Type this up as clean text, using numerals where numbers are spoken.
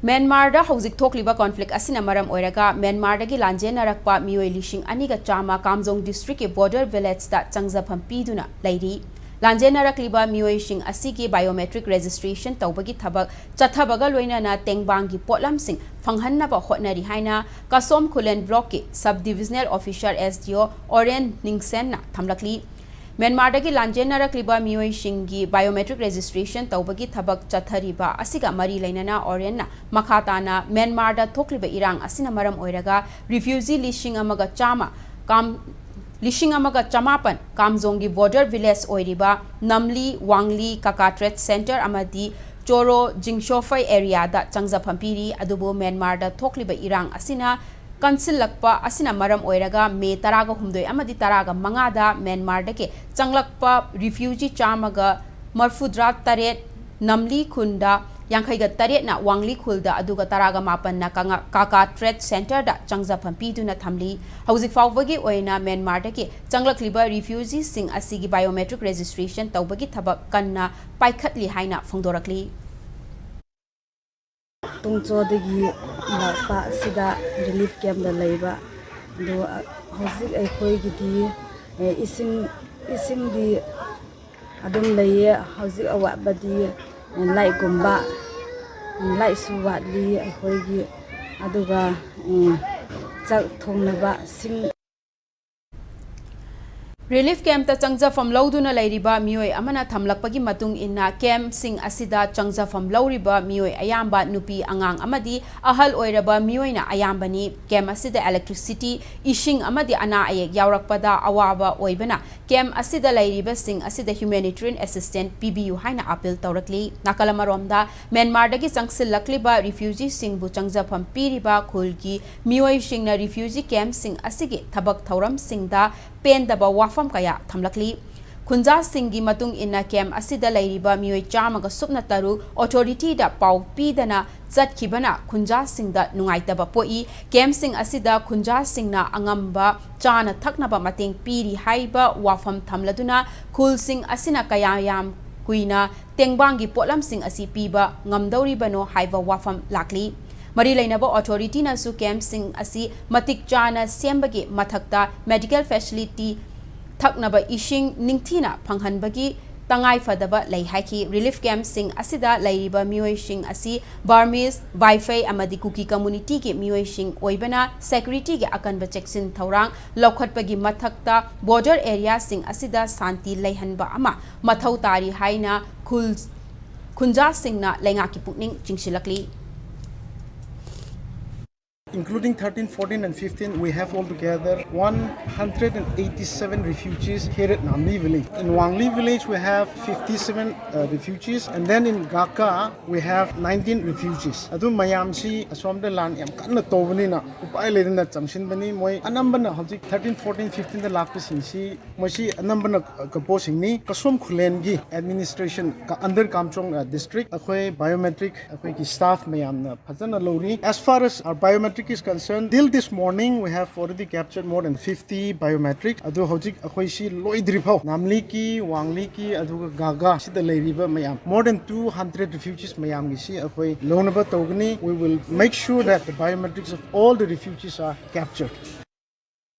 Myanmar da hauzik thokliba conflict asina maram oiraga Myanmar dagi lanjenarakpa mioi lishing aniga chama Kamjong district ke border village da changjapam piduna lairi lanjenarakliba mioi shing asigi biometric registration tawbagi thabak chathabaga loinana tengbangi potlam sing phanghanna ba hotnari haina Kasom Khulen block ke sub divisional officer SDO Oren Ningsen na thamlakli Myanmar dagi lanjenarakliba mioi shingi biometric registration tawbagi thabak chathariba asiga mari lainana Oren na makhatana Myanmar da thokliba irang asina maram oiraga refugee lishing amaga chama kam lishing amaga chamapan Kamjong gi border village oiriba Namli Wangli Kakatret center amadi Choro Jingsofai area da changjaphampiri adubo Myanmar da thokliba irang asina Council lakpa asina maram oiraga me taraga humdoi amadi taraga mangada Myanmar dake changlakpa refugee chamaga marfudra taret namli khunda yankhaiga taret na wangli khulda aduga taraga mapan na kaka trade center da changjaphampi duna thamli hauzik fawbagi oina Myanmar dake changlakliba refugee sing asigi biometric registration tawbagi thabak kanna paikhatli haina phongdorakli Tungchodagi lakpa sida relief camp da leiba do hauzik akhoi gidi ising di adum leiye hauzik awabadi lai gumba lai suwatli akhoi gi aduga chak thongnaba sing Relief camp ta changja from lauduna lairiba mioi amana thamlakpagi matung inna camp sing asida changja from lauriba mioi ayamba nupi angang amadi ahal oiraba mioi na ayambani camp asida electricity ishing amadi ana ayek yaurakpada awaba oibana camp asida lairiba sing asida humanitarian assistant PBU haina appeal tawrakli nakalamaromda Myanmar dagi changsil lakliba refugee sing bu changja from piriba khulgi mioi sing na refugee camp sing asige thabak thauram singda pendaba wafam kaya thamlakli khunja singgi matung inna camp asida lairiba mioi chamaga supna taru authority da pau pidana chatkibana khunja singda nungaitaba poi camp sing asida khunja singna angamba chana thaknaba mateng piri haiba wafam thamladuna khul sing asina kaya yam kuina tengbangi potlam sing asi piba ngamdauri bano haiba wafam lakli Mari lainaba authority na su camp sing asi matik chana sembagi mathakta medical facility thaknaba ishing ningthina phanghanbagi tangai fadaba lei haiki relief camp sing asida lairiba mioi sing asi Burmese Wi-Fi amadi kuki community ke mioi sing oibana security ke akanba checksin thorang lokhatpagi mathakta border area sing asida santi leihanba ama mathau tari haina khunja singna lenga ki pukning chingsilakli Including 13, 14 and 15, we have altogether 187 refugees here at Namli village. In Wangli village, we have 57 refugees, and then in Gaka, we have 19 refugees. Adu mayamsi aswamda land yam kanna tobani na upai ledna chamshin bani moi anambana hojik 13, 14, 15 the lakpa singsi moisi anambana kapo singni Kasom Khulen gi administration under Kamjong district akhoi biometric akhoi ki staff mayam na phajana lori. As far as our biometric is concerned, till this morning we have already captured more than 50 biometric. Adu hojik akhoi si loidri phau namli ki wangli ki adu gaga sida leiriba mayam more than 200 refugees mayam gi si akhoi lonaba togni. We will make sure that the biometrics of all the refugees are captured.